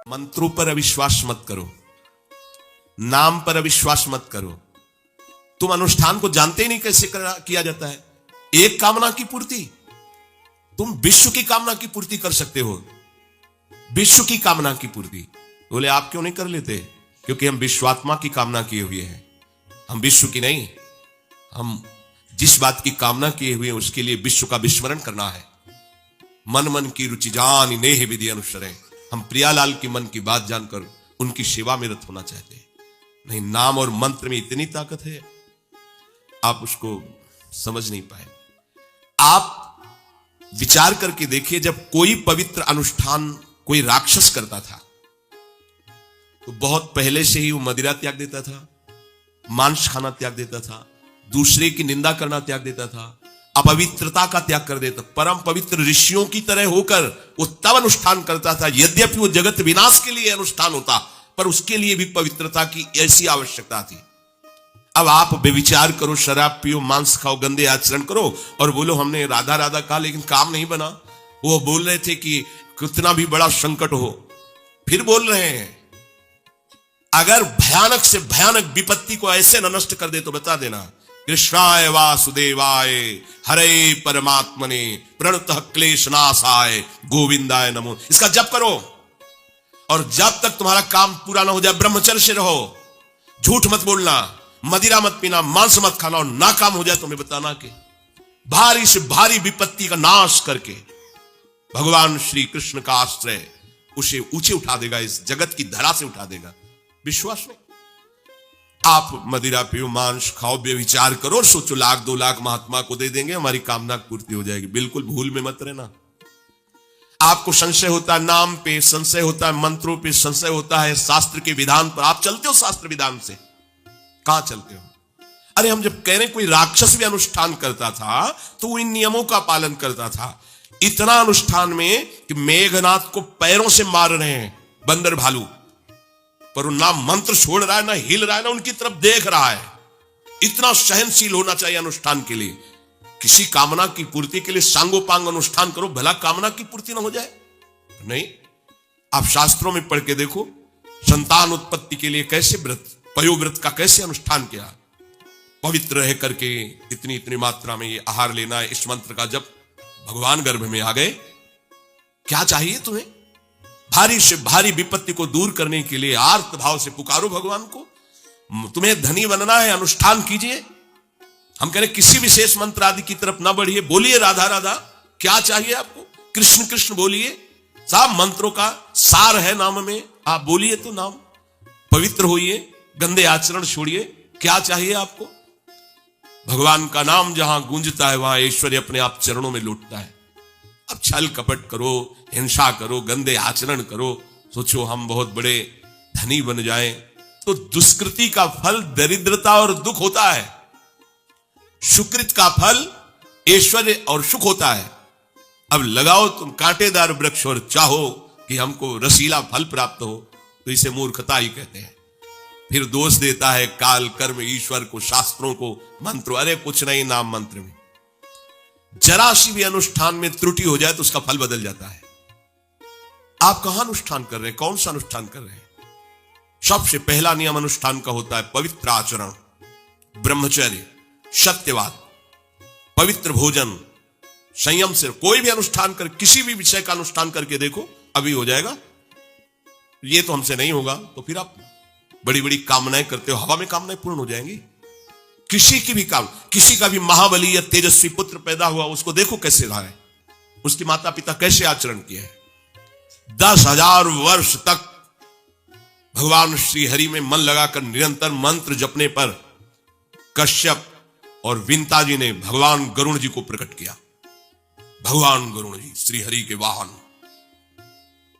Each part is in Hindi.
मंत्रों पर अविश्वास मत करो, नाम पर अविश्वास मत करो। तुम अनुष्ठान को जानते ही नहीं कैसे किया जाता है। एक कामना की पूर्ति, तुम विश्व की कामना की पूर्ति कर सकते हो, विश्व की कामना की पूर्ति। बोले आप क्यों नहीं कर लेते? क्योंकि हम विश्वात्मा की कामना किए हुए हैं, हम विश्व की नहीं। हम जिस बात की कामना किए हुए हैं उसके लिए विश्व का विस्मरण करना है। मन मन की रुचि जान नेह विधि अनुसरें। हम प्रियालाल की मन की बात जानकर उनकी सेवा में रत होना चाहते हैं। नहीं, नाम और मंत्र में इतनी ताकत है, आप उसको समझ नहीं पाए। आप विचार करके देखिए, जब कोई पवित्र अनुष्ठान कोई राक्षस करता था तो बहुत पहले से ही वो मदिरा त्याग देता था, मांस खाना त्याग देता था, दूसरे की निंदा करना त्याग देता था, अपवित्रता का त्याग कर देता। परम पवित्र ऋषियों की तरह होकर वो तब अनुष्ठान करता था। यद्यपि वो जगत विनाश के लिए अनुष्ठान होता, पर उसके लिए भी पवित्रता की ऐसी आवश्यकता थी। अब आप बेविचार करो, शराब पियो, मांस खाओ, गंदे आचरण करो और बोलो हमने राधा राधा कहा लेकिन काम नहीं बना। वो बोल रहे थे कि कितना भी बड़ा संकट हो, फिर बोल रहे हैं। अगर भयानक से भयानक विपत्ति को ऐसे न नष्ट कर दे तो बता देना, कृष्णाय वासुदेवाय हरे परमात्मने प्रणतः क्लेशनाशाय गोविंदाय नमो। इसका जप करो और जब तक तुम्हारा काम पूरा ना हो जाए ब्रह्मचर्य से रहो। झूठ मत बोलना, मदिरा मत पीना, मांस मत खाना, और ना काम हो जाए तो मैं बताना कि भारी से भारी विपत्ति का नाश करके भगवान श्री कृष्ण का आश्रय उसे ऊंचे उठा देगा, इस जगत की धरा से उठा देगा। विश्वास नहीं? आप मदिरा पियो, मांस खाओ, बेविचार करो और सोचो लाख 2 लाख महात्मा को दे देंगे, हमारी कामना पूर्ति हो जाएगी। बिल्कुल भूल में मत रहना। आपको संशय होता है नाम पे, संशय होता है मंत्रों पे, संशय होता है शास्त्र के विधान पर। आप चलते हो शास्त्र विधान से? कहां चलते हो? अरे हम जब कह रहे कोई राक्षस भी अनुष्ठान करता था तो वो इन नियमों का पालन करता था। इतना अनुष्ठान में कि मेघनाथ को पैरों से मार रहे हैं बंदर भालू, पर वो ना मंत्र छोड़ रहा है, ना हिल रहा है, ना उनकी तरफ देख रहा है। इतना सहनशील होना चाहिए अनुष्ठान के लिए। किसी कामना की पूर्ति के लिए सांगोपांग अनुष्ठान करो, भला कामना की पूर्ति ना हो जाए? नहीं। आप शास्त्रों में पढ़ के देखो, संतान उत्पत्ति के लिए कैसे व्रत, पयोव्रत का कैसे अनुष्ठान किया। पवित्र रह करके इतनी इतनी मात्रा में ये आहार लेना, इस मंत्र का जब भगवान गर्भ में आ गए, क्या चाहिए तुम्हें? भारी से भारी विपत्ति को दूर करने के लिए आर्त भाव से पुकारो भगवान को। तुम्हें धनी बनना है, अनुष्ठान कीजिए। हम कह रहे किसी विशेष मंत्र आदि की तरफ ना बढ़िए, बोलिए राधा राधा। क्या चाहिए आपको? कृष्ण कृष्ण बोलिए। सब मंत्रों का सार है नाम में, आप बोलिए तो नाम। पवित्र होइए, गंदे आचरण छोड़िए। क्या चाहिए आपको? भगवान का नाम जहां गूंजता है वहां ऐश्वर्य अपने आप चरणों में लौटता है। अब छल कपट करो, हिंसा करो, गंदे आचरण करो, सोचो हम बहुत बड़े धनी बन जाएं, तो दुष्कृति का फल दरिद्रता और दुख होता है। सुकृत का फल ऐश्वर्य और सुख होता है। अब लगाओ तुम कांटेदार वृक्ष और चाहो कि हमको रसीला फल प्राप्त हो, तो इसे मूर्खता ही कहते हैं। फिर दोष देता है काल, कर्म, ईश्वर को, शास्त्रों को, मंत्र। अरे कुछ नहीं, नाम मंत्र में जरा सी भी अनुष्ठान में त्रुटि हो जाए तो उसका फल बदल जाता है। आप कहां अनुष्ठान कर रहे हैं? कौन सा अनुष्ठान कर रहे हैं? सबसे पहला नियम अनुष्ठान का होता है पवित्र आचरण, ब्रह्मचर्य, सत्यवाद, पवित्र भोजन, संयम से। कोई भी अनुष्ठान कर, किसी भी विषय का अनुष्ठान करके देखो, अभी हो जाएगा। ये तो हमसे नहीं होगा, तो फिर आप बड़ी बड़ी कामनाएं करते हो, हवा में कामनाएं पूर्ण हो जाएंगी। किसी की भी काम, किसी का भी महाबली या तेजस्वी पुत्र पैदा हुआ, उसको देखो कैसे रहा है, उसके माता पिता कैसे आचरण किए हैं। 10,000 वर्ष तक भगवान श्री हरि में मन लगाकर निरंतर मंत्र जपने पर कश्यप और विंता जी ने भगवान गरुण जी को प्रकट किया। भगवान गरुण जी श्री हरि के वाहन,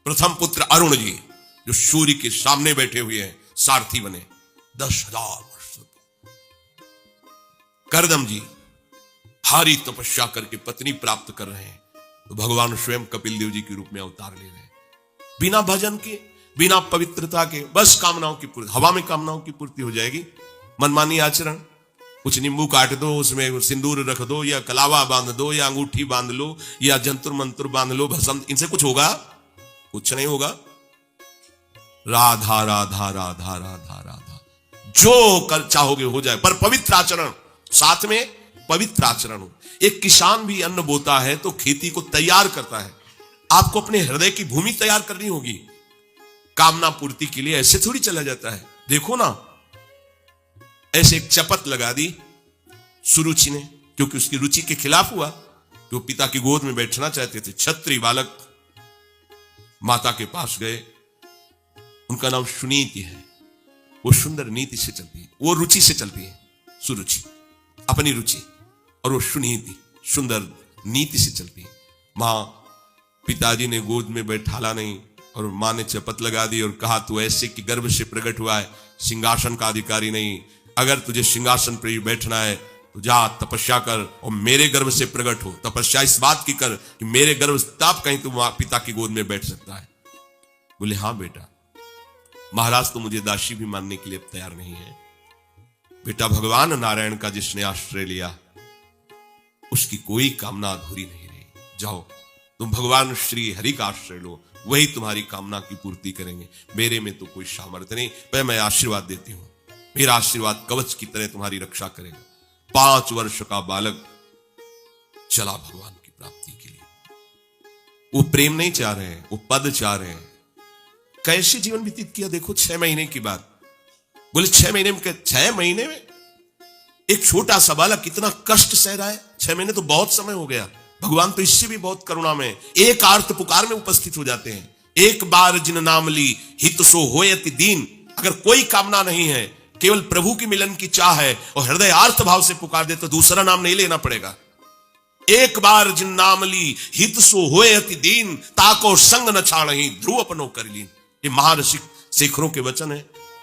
प्रथम पुत्र अरुण जी जो सूर्य के सामने बैठे हुए हैं, सारथी बने 10,000 वर्ष। करदम जी भारी तपस्या करके पत्नी प्राप्त कर रहे हैं, तो भगवान स्वयं कपिल देव जी के रूप में अवतार ले रहे हैं। बिना भजन के, बिना पवित्रता के, बस कामनाओं की पूर्ति, हवा में कामनाओं की पूर्ति हो जाएगी। मनमानी आचरण, कुछ नींबू काट दो, उसमें सिंदूर रख दो, या कलावा बांध दो, या अंगूठी बांध लो, या जंतुर मंत्र बांध लो, भस्म, इनसे कुछ होगा? कुछ नहीं होगा। राधा राधा राधा राधा राधा, जो कर चाहोगे हो जाए, पर पवित्र आचरण, साथ में पवित्र आचरण हो। एक किसान भी अन्न बोता है तो खेती को तैयार करता है। आपको अपने हृदय की भूमि तैयार करनी होगी। कामना पूर्ति के लिए ऐसे थोड़ी चला जाता है। देखो ना, ऐसे एक चपत लगा दी सुरुचि ने, क्योंकि उसकी रुचि के खिलाफ हुआ। जो पिता की गोद में बैठना चाहते थे, क्षत्रिय बालक माता के पास गए। उनका नाम सुनीति है। वो सुंदर नीति से चलती है, वो रुचि से चलती है, सुरुचि अपनी रुचि, और वो सुनीति सुंदर नीति से चलती है। मां, पिताजी ने गोद में बैठाला नहीं और मां ने चपत लगा दी और कहा, तू ऐसे कि गर्भ से प्रकट हुआ है, सिंहासन का अधिकारी नहीं। अगर तुझे सिंहासन पर ही बैठना है तो जा तपस्या कर और मेरे गर्भ से प्रकट हो। तपस्या इस बात की कर कि मेरे गर्भ तब कहीं तू पिता की गोद में बैठ सकता है। बोले, हां बेटा। महाराज तो मुझे दासी भी मानने के लिए तैयार नहीं है। बेटा, भगवान नारायण का जिसने आश्रय लिया उसकी कोई कामना अधूरी नहीं रही। जाओ, तुम भगवान श्री हरि का आश्रय लो, वही तुम्हारी कामना की पूर्ति करेंगे। मेरे में तो कोई सामर्थ्य नहीं, पर मैं आशीर्वाद देती हूं। मेरा आशीर्वाद कवच की तरह तुम्हारी रक्षा करेगा। 5 वर्ष का बालक चला भगवान की प्राप्ति के लिए। वो प्रेम नहीं चाह रहे हैं, वो पद चाह रहे हैं। कैसे जीवन व्यतीत किया देखो। 6 महीने की बात। बोले 6 महीने में, 6 महीने में एक छोटा सा बालक कितना कष्ट सह रहा है। 6 महीने तो बहुत समय हो गया। भगवान तो इससे भी बहुत करुणा में एक आर्त पुकार में उपस्थित हो जाते हैं। एक बार जिन नाम ली हित सो होयति दीन। अगर कोई कामना नहीं है, केवल प्रभु की मिलन की चाह है और हृदय आर्त भाव से पुकार दे तो दूसरा नाम नहीं लेना पड़ेगा। एक बार जिन नाम ली हित सो होयति दीन, ताको संग न छाणहि ध्रुव अपनो कर लीन। ये महारसिक शेखरों के वचन है,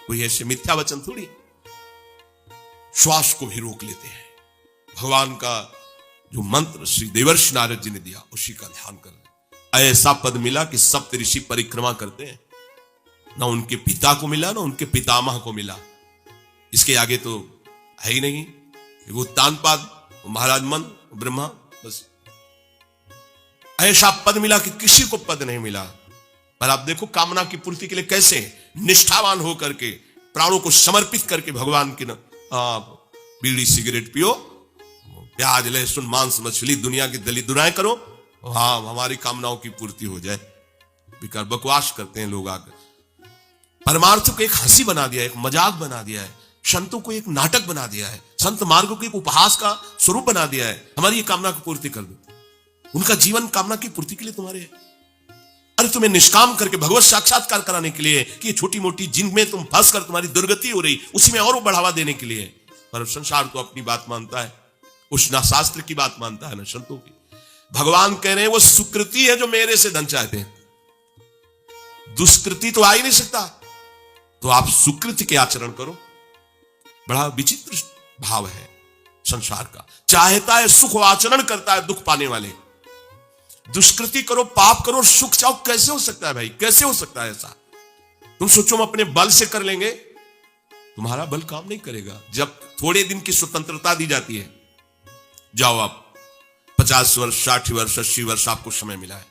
कोई ऐसे मिथ्या वचन थोड़ी। श्वास को भी रोक लेते हैं। भगवान का जो मंत्र श्री देवर्षि नारद जी ने दिया उसी का ध्यान कर रहे। ऐसा पद मिला कि सप्त ऋषि परिक्रमा करते हैं। ना उनके पिता को मिला, ना उनके पितामह को मिला। इसके आगे तो है ही नहीं। वो तानपाद, महाराज मन, ब्रह्मा, बस ऐसा पद मिला कि किसी को पद नहीं मिला। पर आप देखो कामना की पूर्ति के लिए कैसे निष्ठावान होकर के, प्राणों को समर्पित करके भगवान की बीड़ी सिगरेट पियो, प्याज लहसुन मांस मछली दुनिया की दली दुराएं करो, हाँ हमारी कामनाओं की पूर्ति हो जाए। बेकार बकवास करते हैं लोग आकर। परमार्थ को एक हंसी बना दिया है, एक मजाक बना दिया है। संतों को एक नाटक बना दिया है। संत मार्ग को एक उपहास का स्वरूप बना दिया है। हमारी ये कामना की पूर्ति कर दो। उनका जीवन कामना की पूर्ति के लिए तुम्हारे है। अरे तुम्हें निष्काम करके भगवत साक्षात्कार कराने के लिए कि छोटी मोटी जिनमें तुम फंस कर तुम्हारी दुर्गति हो रही, उसी में और बढ़ावा देने के लिए। पर संसार तो अपनी बात मानता है, उस ना शास्त्र की बात मानता है ना संतों की। भगवान कह रहे हैं वो सुकृति है जो मेरे से धन चाहते हैं। दुष्कृति तो आ ही नहीं सकता, तो आप सुकृति के आचरण करो। बड़ा विचित्र भाव है संसार का। चाहता है सुख, आचरण करता है दुख पाने वाले। दुष्कृति करो, पाप करो, सुख चाहो, कैसे हो सकता है भाई? कैसे हो सकता है ऐसा? तुम सोचो हम अपने बल से कर लेंगे, तुम्हारा बल काम नहीं करेगा। जब थोड़े दिन की स्वतंत्रता दी जाती है, जाओ आप 50 वर्ष 60 वर्ष 80 वर्ष आपको समय मिला है।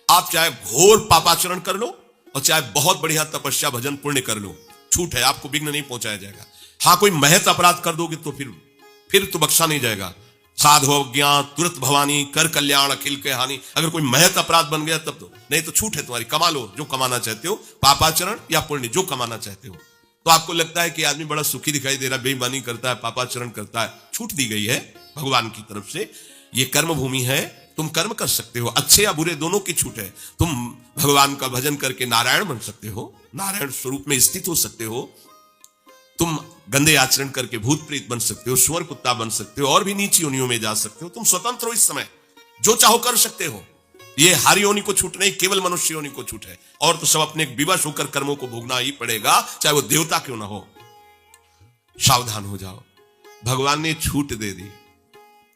आप चाहे घोर पापाचरण कर लो और चाहे बहुत बढ़िया तपस्या भजन पुण्य कर लो, छूट है, आपको विघ्न नहीं पहुंचाया जाएगा। हाँ, कोई महत अपराध कर दोगे तो फिर तो बख्शा नहीं जाएगा। साधु अज्ञान तुरंत भवानी कर कल्याण अखिल के हानि। अगर कोई महत अपराध बन गया तब तो, नहीं तो छूट है तुम्हारी, कमा लो जो कमाना चाहते हो, पापाचरण या पुण्य जो कमाना चाहते हो। तो आपको लगता है कि आदमी बड़ा सुखी दिखाई दे रहा, बेईमानी करता है, पापाचरण करता है, छूट दी गई है भगवान की तरफ से। ये कर्म भूमि है, तुम कर्म कर सकते हो, अच्छे या बुरे दोनों की छूट है। तुम भगवान का भजन करके नारायण बन सकते हो, नारायण स्वरूप में स्थित हो सकते हो। तुम गंदे आचरण करके भूत प्रेत बन सकते हो, सुअर कुत्ता बन सकते हो, और भी नीची योनियों में जा सकते हो। तुम स्वतंत्र हो, इस समय जो चाहो कर सकते हो। ये हर योनि को छूट नहीं, केवल मनुष्य योनि को छूट है। और तो सब अपने विवश होकर कर्मों को भोगना ही पड़ेगा, चाहे वो देवता क्यों ना हो। सावधान हो जाओ, भगवान ने छूट दे दी।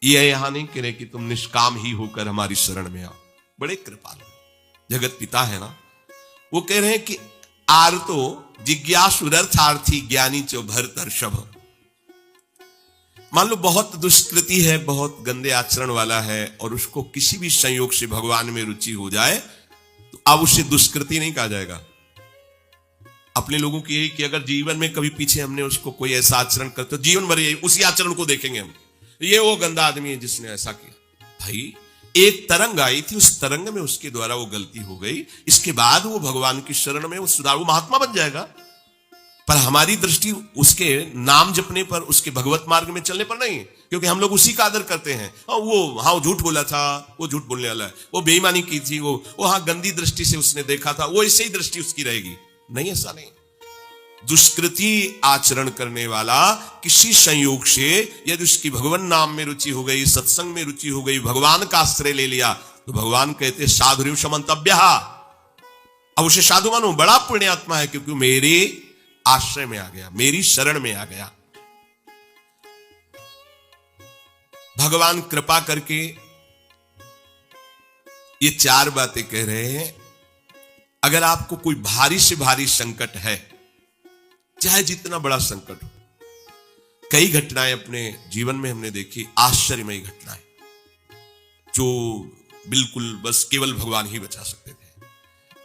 ये यहां नहीं कह रहे कि तुम निष्काम ही होकर हमारी शरण में आओ। बड़े कृपालु जगत पिता है ना, वो कह रहे हैं कि आर्तो जिज्ञासुरर्थार्थी ज्ञानी चो भरतर्षभ। मान लो बहुत दुष्कृति है, बहुत गंदे आचरण वाला है, और उसको किसी भी संयोग से भगवान में रुचि हो जाए तो अब उसे दुष्कृति नहीं कहा जाएगा। अपने लोगों की यही कि अगर जीवन में कभी पीछे हमने उसको कोई ऐसा आचरण करते, जीवन भर यही उसी आचरण को देखेंगे हम, ये वो गंदा आदमी है जिसने ऐसा किया। भाई एक तरंग आई थी, उस तरंग में उसके द्वारा वो गलती हो गई, इसके बाद वो भगवान की शरण में वो सुधार, वो महात्मा बन जाएगा। पर हमारी दृष्टि उसके नाम जपने पर, उसके भगवत मार्ग में चलने पर नहीं है, क्योंकि हम लोग उसी का आदर करते हैं। वो झूठ बोला था, वो झूठ बोलने वाला है, वो बेईमानी की थी, वो गंदी दृष्टि से उसने देखा था, वो ऐसे ही दृष्टि उसकी रहेगी। नहीं, ऐसा नहीं। दुष्कृति आचरण करने वाला किसी संयोग से यदि उसकी भगवान नाम में रुचि हो गई, सत्संग में रुचि हो गई, भगवान का आश्रय ले लिया, तो भगवान कहते साधुर्य समंतव्य, अब उसे साधु मानो, बड़ा पुण्यात्मा है, क्योंकि मेरे आश्रय में आ गया, मेरी शरण में आ गया। भगवान कृपा करके ये 4 बातें कह रहे हैं। अगर आपको कोई भारी से भारी संकट है, चाहे जितना बड़ा संकट हो, कई घटनाएं अपने जीवन में हमने देखी, आश्चर्यमयी घटनाएं, जो बिल्कुल बस केवल भगवान ही बचा सकते थे।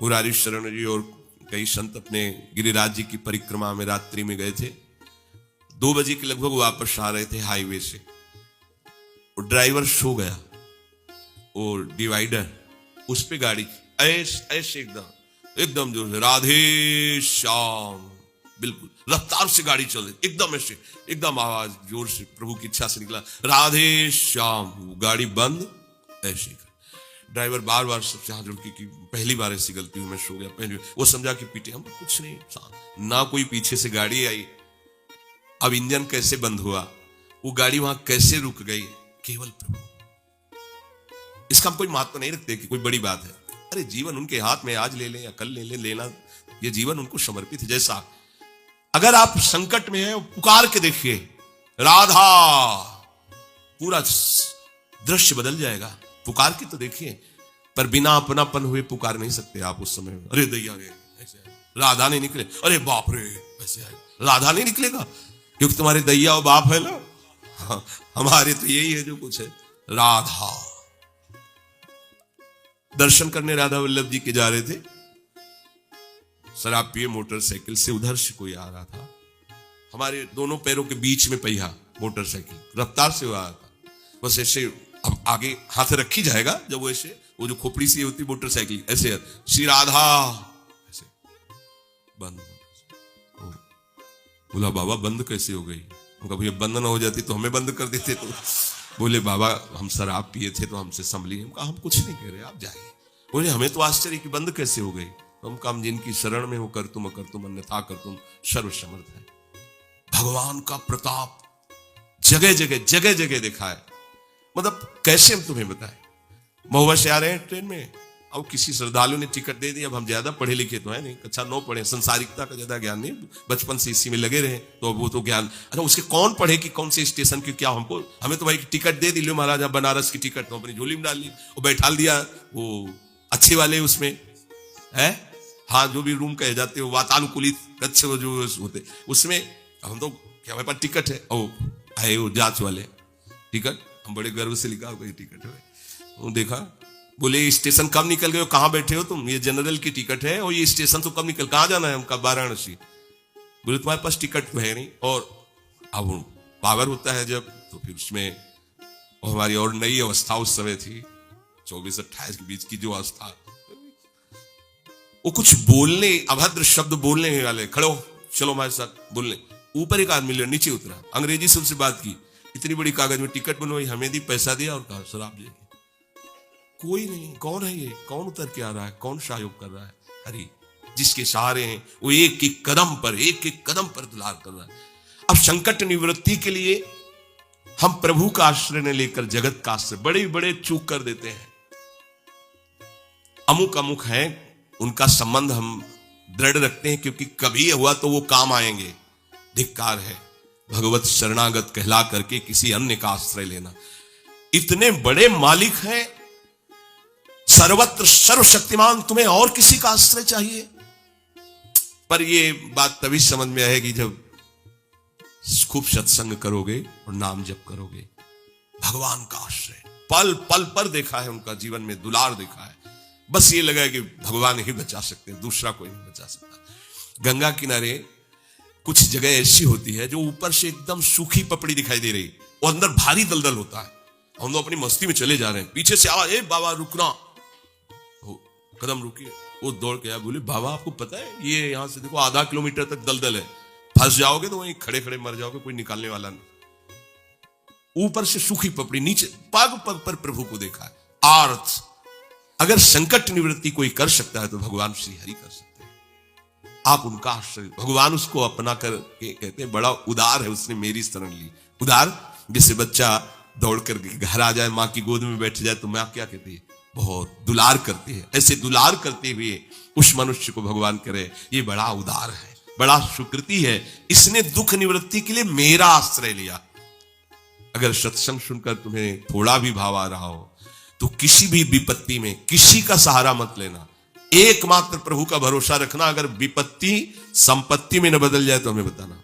मुरारी शरण जी और कई संत अपने गिरिराज जी की परिक्रमा में रात्रि में गए थे। 2 बजे के लगभग वापस आ रहे थे हाईवे से, और ड्राइवर सो गया, और डिवाइडर उस पे गाड़ी ऐसे एकदम जो राधे श्याम, बिल्कुल रफ्तार से गाड़ी चल रही, एकदम ऐसे, एकदम आवाज जोर से, प्रभु की इच्छा से निकला राधे श्याम, गाड़ी बंद। ऐसे ड्राइवर बार बार सबसे हाथ जोड़ के कि पहली बार ऐसी गलती हुई, मैं सो गया, पहली वो समझा कि पीटे, हम कुछ नहीं, ना कोई पीछे से गाड़ी आई, अब इंजन कैसे बंद हुआ, वो गाड़ी वहां कैसे रुक गई, केवल प्रभु। इसका हम कोई महत्व नहीं रखते कि कोई बड़ी बात है। अरे जीवन उनके हाथ में, आज ले लें या कल ले लें, लेना, ये जीवन उनको समर्पित है। जैसा अगर आप संकट में हैं, पुकार के देखिए राधा, पूरा दृश्य बदल जाएगा। पुकार के तो देखिए, पर बिना अपनापन हुए पुकार नहीं सकते आप उस समय। अरे दैया रे, ऐसे राधा नहीं निकले, अरे बाप रे, ऐसे आएगा, राधा नहीं निकलेगा, क्योंकि तुम्हारे दैया और बाप है ना। हाँ, हमारे तो यही है जो कुछ है, राधा। दर्शन करने राधा वल्लभ जी के जा रहे थे, शराब पिए मोटरसाइकिल से, उधर से कोई आ रहा था, हमारे दोनों पैरों के बीच में पहिया मोटरसाइकिल रफ्तार से आ रहा था, बस ऐसे, अब आगे हाथ रखी जाएगा जब वो ऐसे, वो जो खोपड़ी सी होती मोटरसाइकिल, ऐसे श्री राधा, ऐसे बंद। बोला बाबा बंद कैसे हो गई? उनका भैया बंद ना हो जाती तो हमें बंद कर देते। तो बोले बाबा हम शराब पिए थे तो हमसे संभली। हम कुछ नहीं कह रहे, आप जाइए। बोले हमें तो आश्चर्य कि बंद कैसे हो गई। हम काम जिनकी शरण में हो कर तुम अन्यथा कर तुम सर्वसमर्थ है। भगवान का प्रताप जगह जगह देखा है। मतलब कैसे हम तुम्हें बताएं। महुआ से आ रहे हैं ट्रेन में, अब किसी श्रद्धालु ने टिकट दे दी। अब हम ज्यादा पढ़े लिखे तो है नहीं, कक्षा 9 पढ़े, संसारिकता का ज्यादा ज्ञान नहीं, बचपन से इसी में लगे रहे, तो अब वो तो ज्ञान, अच्छा उसके कौन पढ़े कि कौन से स्टेशन की क्या, हमको हमें तो भाई टिकट दे दी, लो महाराजा बनारस की टिकट, तो अपनी झोली में डाल ली, वो बैठा दिया वो अच्छे वाले उसमें है, हाँ जो भी रूम कहे जाते हो वातानुकूलित अच्छे जो होते उसमें। हम तो क्या हमारे पास टिकट है, ओ आए वो जांच वाले टिकट, हम बड़े गर्व से लिखा कोई टिकट है। वो देखा, बोले स्टेशन कब निकल गए हो, कहाँ बैठे हो तुम, ये जनरल की टिकट है और ये स्टेशन तो कब निकल, कहाँ जाना है हमका, वाराणसी। बोले तुम्हारे पास टिकट तो है नहीं। और अब पावर होता है जब, तो फिर उसमें हमारी और नई अवस्था उस समय थी 24-28 के बीच की जो अवस्था, वो कुछ बोलने, अभद्र शब्द बोलने वाले, खड़े हो चलो हमारे साथ बोलने। ऊपर एक आदमी नीचे उतरा, अंग्रेजी से उनसे बात की, इतनी बड़ी कागज में टिकट बनवाई, हमें दी, पैसा दिया और कहा शराब दे। कोई नहीं, कौन है ये, कौन उतर के आ रहा है, कौन सहयोग कर रहा है, हरि जिसके सहारे हैं वो एक एक कदम पर दुलार कर रहा है। अब संकट निवृत्ति के लिए हम प्रभु का आश्रय ने लेकर जगत का आश्रय बड़े बड़े चूक कर देते हैं। अमुक है, उनका संबंध हम दृढ़ रखते हैं क्योंकि कभी हुआ तो वो काम आएंगे। धिक्कार है भगवत शरणागत कहला करके किसी अन्य का आश्रय लेना। इतने बड़े मालिक हैं, सर्वत्र सर्वशक्तिमान, तुम्हें और किसी का आश्रय चाहिए? पर ये बात तभी समझ में आएगी जब खूब सत्संग करोगे और नाम जप करोगे। भगवान का आश्रय पल पल पर देखा है, उनका जीवन में दुलार देखा है। बस ये लगा कि भगवान ही बचा सकते हैं, दूसरा कोई नहीं बचा सकता। गंगा किनारे कुछ जगह ऐसी होती है जो ऊपर से एकदम सूखी पपड़ी दिखाई दे रही और अंदर भारी दलदल होता है। हम लोग अपनी मस्ती में चले जा रहे हैं, पीछे से आवाज, ए बाबा रुकना, कदम रुकिए। वो दौड़ के आया, बोले बाबा आपको पता है ये यहां से देखो आधा किलोमीटर तक दलदल है, फंस जाओगे तो वहीं खड़े खड़े मर जाओगे, कोई निकालने वाला नहीं। ऊपर से सूखी पपड़ी, नीचे पग पग पर प्रभु को देखा है। अर्थ, अगर संकट निवृत्ति कोई कर सकता है तो भगवान श्री हरि कर सकते हैं। आप उनका आश्रय, भगवान उसको अपना कर के कहते हैं बड़ा उदार है, उसने मेरी शरण ली। उदार, जैसे बच्चा दौड़ कर घर आ जाए, माँ की गोद में बैठ जाए तो माँ क्या कहती है, बहुत दुलार करती है। ऐसे दुलार करते हुए उस मनुष्य को भगवान करे ये बड़ा उदार है, बड़ा सुकृति है, इसने दुख निवृत्ति के लिए मेरा आश्रय लिया। अगर सत्संग सुनकर तुम्हें थोड़ा भी भाव आ रहा हो तो किसी भी विपत्ति में किसी का सहारा मत लेना, एकमात्र प्रभु का भरोसा रखना। अगर विपत्ति संपत्ति में न बदल जाए तो हमें बताना,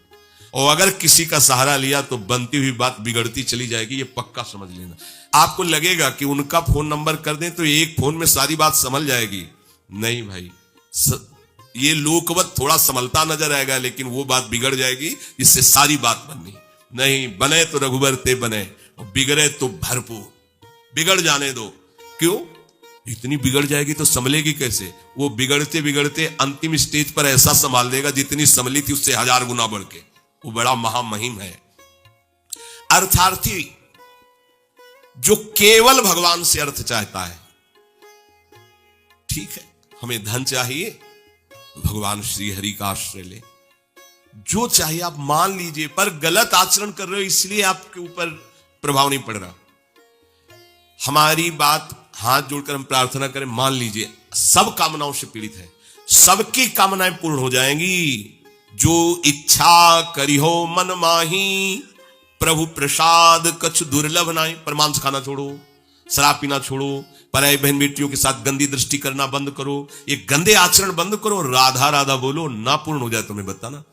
और अगर किसी का सहारा लिया तो बनती हुई बात बिगड़ती चली जाएगी, ये पक्का समझ लेना। आपको लगेगा कि उनका फोन नंबर कर दें तो एक फोन में सारी बात संभल जाएगी, नहीं भाई, ये लोकवत थोड़ा संभलता नजर आएगा लेकिन वो बात बिगड़ जाएगी जिससे सारी बात बननी नहीं। बने तो रघुबर ते बने और बिगड़े तो भरपूर, बिगड़ जाने दो। क्यों? इतनी बिगड़ जाएगी तो संभलेगी कैसे? वो बिगड़ते बिगड़ते अंतिम स्टेज पर ऐसा संभाल देगा जितनी संभली थी उससे 1000 गुना बढ़ के। वो बड़ा महामहिम है। अर्थार्थी जो केवल भगवान से अर्थ चाहता है, ठीक है, हमें धन चाहिए भगवान श्री हरि का आश्रय ले, जो चाहिए आप मान लीजिए, पर गलत आचरण कर रहे हो इसलिए आपके ऊपर प्रभाव नहीं पड़ रहा। हमारी बात हाथ जोड़कर हम प्रार्थना करें, मान लीजिए सब कामनाओं से पीड़ित है, सबकी कामनाएं पूर्ण हो जाएंगी। जो इच्छा करिहो मन माही, प्रभु प्रसाद कछ दुर्लभ नाई। पर मांस खाना छोड़ो, शराब पीना छोड़ो, पराई बहन बेटियों के साथ गंदी दृष्टि करना बंद करो, ये गंदे आचरण बंद करो, राधा राधा बोलो, ना पूर्ण हो जाए तो हमें बताना।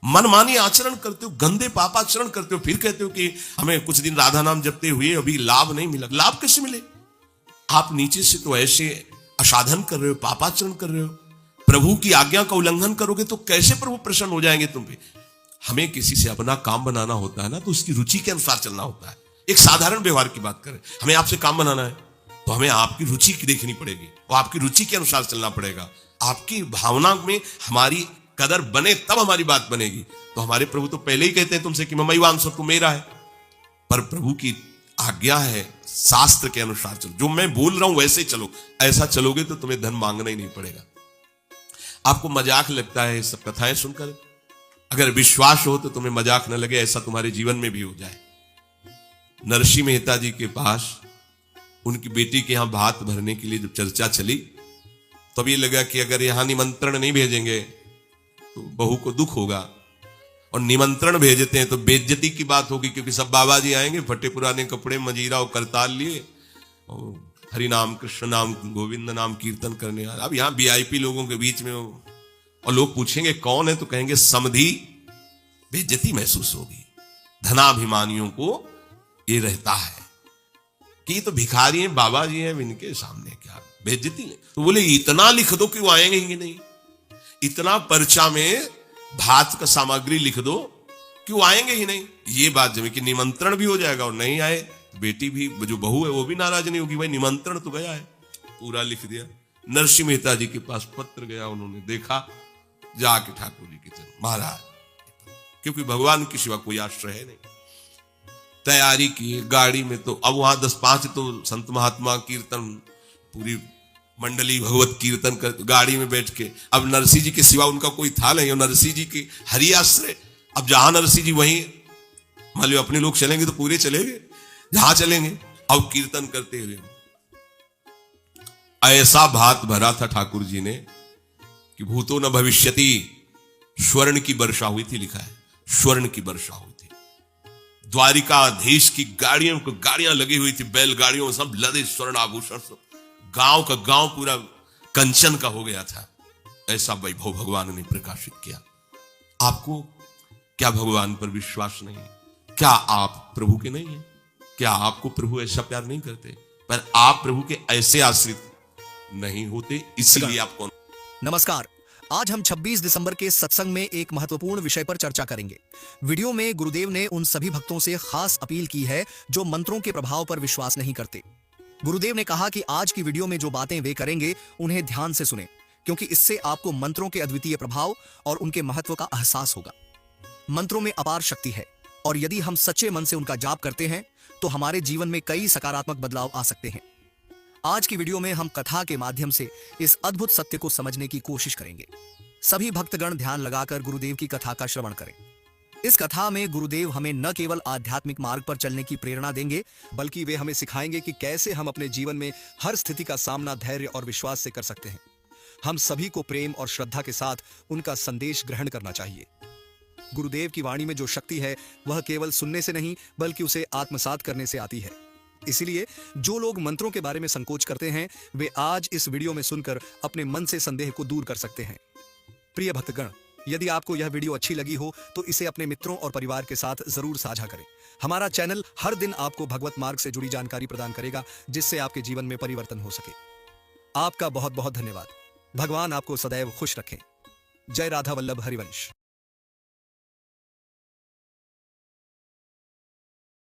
मनमानी आचरण करते हो, गंदे पाप आचरण करते हो, फिर कहते हो कि हमें कुछ दिन राधा नाम जपते हुए अभी लाभ नहीं मिला। लाभ कैसे मिले? आप नीचे से तो ऐसे असाधन कर रहे हो, पापाचरण कर रहे हो, प्रभु की आज्ञा का उल्लंघन करोगे तो कैसे प्रभु प्रसन्न हो जाएंगे तुम पे? हमें किसी से अपना काम बनाना होता है ना, तो उसकी रुचि के अनुसार चलना होता है। एक साधारण व्यवहार की बात करें, हमें आपसे काम बनाना है तो हमें आपकी रुचि की देखनी पड़ेगी और आपकी रुचि के अनुसार चलना पड़ेगा। आपकी भावना में हमारी कदर बने तब हमारी बात बनेगी। तो हमारे प्रभु तो पहले ही कहते हैं तुमसे कि ममई वांसो तू मेरा है, पर प्रभु की आज्ञा है शास्त्र के अनुसार चलो, जो मैं बोल रहा हूं वैसे चलो। ऐसा चलोगे तो तुम्हें धन मांगना ही नहीं पड़ेगा। आपको मजाक लगता है सब कथाएं सुनकर, अगर विश्वास हो तो तुम्हें मजाक न लगे, ऐसा तुम्हारे जीवन में भी हो जाए। नरसिंह मेहता जी के पास उनकी बेटी के यहां भात भरने के लिए जब चर्चा चली तब ये लगा कि अगर यहां निमंत्रण नहीं भेजेंगे तो बहू को दुख होगा, और निमंत्रण भेजते हैं तो बेइज्जती की बात होगी, क्योंकि सब बाबा जी आएंगे फटे पुराने कपड़े, मजीरा और करताल लिए और हरि नाम कृष्ण नाम गोविंद नाम कीर्तन करने। अब यहाँ वीआईपी लोगों के बीच में और लोग पूछेंगे कौन है तो कहेंगे समधी, बेइज्जती महसूस होगी। धनाभिमानियों को ये रहता है कि ये तो भिखारी हैं, बाबा जी हैं, इनके सामने क्या बेइज्जती नहीं। तो बोले इतना लिख दो कि वो आएंगे ही नहीं, इतना पर्चा में भात का सामग्री लिख दो कि वो आएंगे ही नहीं। ये बात जब कि निमंत्रण भी हो जाएगा और नहीं आए तो बेटी भी, जो बहू है वो भी नाराज नहीं होगी, भाई निमंत्रण तो गया है, पूरा लिख दिया। नरसिंह मेहता जी के पास पत्र गया, उन्होंने देखा, जाके ठाकुर जी के चरण, महाराज, क्योंकि भगवान के सिवा कोई आश्रय है नहीं। तैयारी की गाड़ी में, तो अब वहां 10-5 तो संत महात्मा कीर्तन, पूरी मंडली भगवत कीर्तन कर, गाड़ी में बैठ के। अब नरसिंह जी के सिवा उनका कोई था नहीं, और नरसिंह जी की हरि आश्रय। अब जहां नरसिंह जी वहीं, मान लो अपने लोग चलेंगे तो पूरे चलेंगे, जहां चलेंगे। अब कीर्तन करते हुए ऐसा भात भरा था ठाकुर जी ने कि भूतो न भविष्यति, स्वर्ण की वर्षा हुई थी, लिखा है स्वर्ण की वर्षा हुई थी। द्वारिकाधीश की गाड़ियां लगी हुई थी, बैलगाड़ियों सब लदे स्वर्ण आभूषण, सब गांव का गांव पूरा कंचन का हो गया था। ऐसा वैभव भगवान ने प्रकाशित किया। आपको क्या भगवान पर विश्वास नहीं है? क्या आप प्रभु के नहीं है? क्या आपको प्रभु ऐसा प्यार नहीं करते? पर आप प्रभु के ऐसे आश्रित नहीं होते, इसलिए आप कौन। नमस्कार, आज हम 26 दिसंबर के सत्संग में एक महत्वपूर्ण विषय पर चर्चा करेंगे। वीडियो में गुरुदेव ने उन सभी भक्तों से खास अपील की है जो मंत्रों के प्रभाव पर विश्वास नहीं करते। गुरुदेव ने कहा कि आज की वीडियो में जो बातें वे करेंगे उन्हें ध्यान से सुने, क्योंकि इससे आपको मंत्रों के अद्वितीय प्रभाव और उनके महत्व का एहसास होगा। मंत्रों में अपार शक्ति है और यदि हम सच्चे मन से उनका जाप करते हैं तो हमारे जीवन में कई सकारात्मक बदलाव आ सकते हैं। आज की वीडियो में हम कथा के माध्यम से इस अद्भुत सत्य को समझने की कोशिश करेंगे। सभी भक्तगण ध्यान लगाकर गुरुदेव की कथा का श्रवण करें। इस कथा में गुरुदेव हमें न केवल आध्यात्मिक मार्ग पर चलने की प्रेरणा देंगे, बल्कि वे हमें सिखाएंगे कि कैसे हम अपने जीवन में हर स्थिति का सामना धैर्य और विश्वास से कर सकते हैं। हम सभी को प्रेम और श्रद्धा के साथ उनका संदेश ग्रहण करना चाहिए। गुरुदेव की वाणी में जो शक्ति है वह केवल सुनने से नहीं बल्कि उसे आत्मसात करने से आती है। इसलिए जो लोग मंत्रों के बारे में संकोच करते हैं वे आज इस वीडियो में सुनकर अपने मन से संदेह को दूर कर सकते हैं। प्रिय भक्तगण, यदि आपको यह वीडियो अच्छी लगी हो तो इसे अपने मित्रों और परिवार के साथ जरूर साझा करें। हमारा चैनल हर दिन आपको भगवत मार्ग से जुड़ी जानकारी प्रदान करेगा, जिससे आपके जीवन में परिवर्तन हो सके। आपका बहुत बहुत धन्यवाद। भगवान आपको सदैव खुश रखें। जय राधा वल्लभ हरिवंश।